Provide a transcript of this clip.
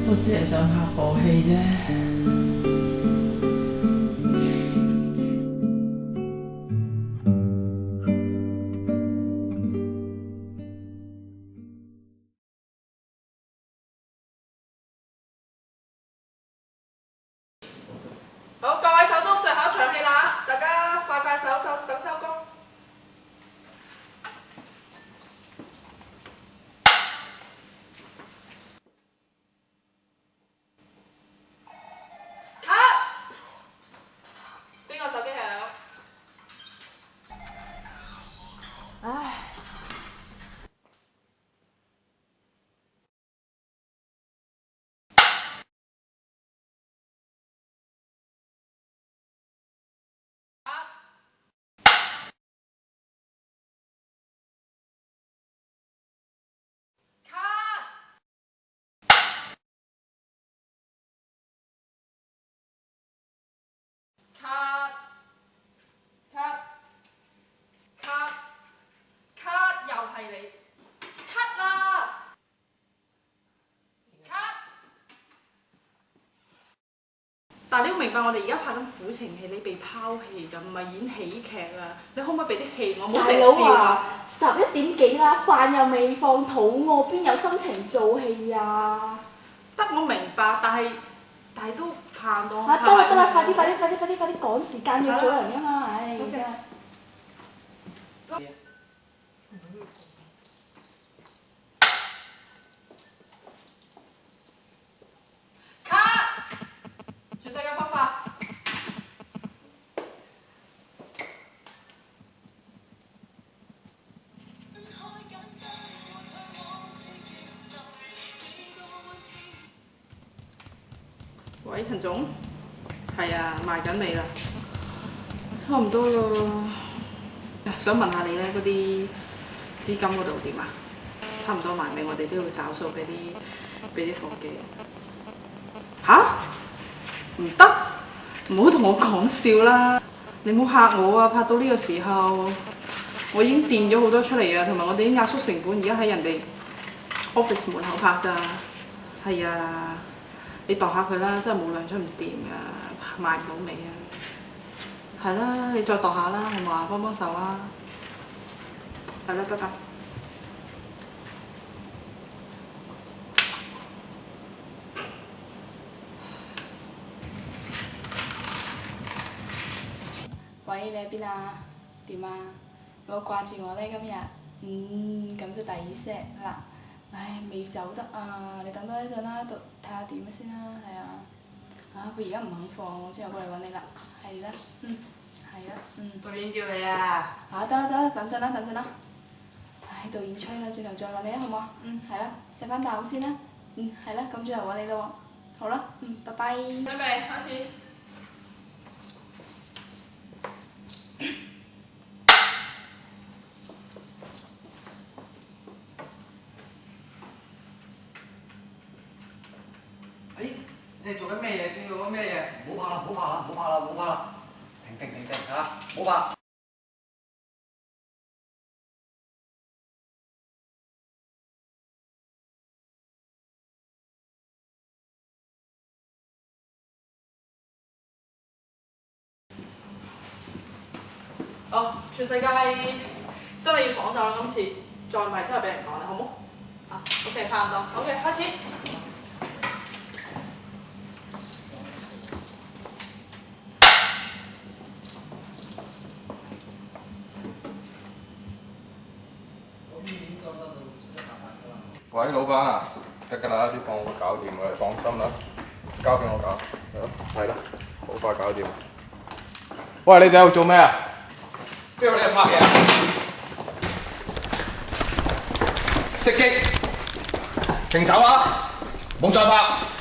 我只係想拍部戲啫。好，各位手中最後一場戲啦，大家快手等收工。邊個手機響？唉。卡又係你，卡啦！卡！但係你要明白，我哋而家拍緊苦情戲，你被拋棄㗎，唔係演喜劇啊！你可唔可以俾啲戲我？唔好成日笑啊！11點幾啦，飯又未放，肚餓，邊有心情做戲啊？得我明白，但係都盼到。得啦，快啲，趕時間要做人㗎嘛，唉真係。全世界方法。喂，陳總，係啊，賣緊未啦？差唔多咯。想問下你咧，嗰啲資金嗰度點啊？差唔多賣未，我哋都要找數俾啲伙計。吓？唔得，唔好同我講笑啦！你唔好嚇我啊！拍到呢個時候，我已經墊咗好多出嚟啊，同埋我哋已經壓縮成本，而家喺人哋 office 門口拍咋。係啊，你度下佢啦，真係冇糧出唔掂噶，賣唔到尾啊！係啦，你再度下啦，好唔好啊？幫手啊！係啦，拜拜。喂，你喺邊啊？點啊？有冇掛住我呢？今日？咁就抵錫啦。唉，未走得啊！你等多一陣啦，度睇下點先啦，係啊。佢而家唔肯放，我之後過嚟揾你啦。係啦，係啦，導演叫你啊！得啦，等陣啦。唉，導演催啦，轉頭再揾你啊，好唔好？係啦，食翻啖先啦。係啦，咁轉頭揾你啦喎。好啦，拜拜。準備開始。你做緊咩嘢？仲做緊咩嘢？唔好拍啦！停嚇！唔好拍。全世界真係要爽手啦！今次再唔係真係俾人講啦，好冇？OK， 拍唔到。OK， 開始。喂，老闆啊，得㗎啦，啲貨我搞掂㗎，你放心啦，交俾我搞，係啦，好快搞掂。喂，你哋喺度做咩啊？邊度你哋拍嘢啊？熄機，停手啊！冇再拍。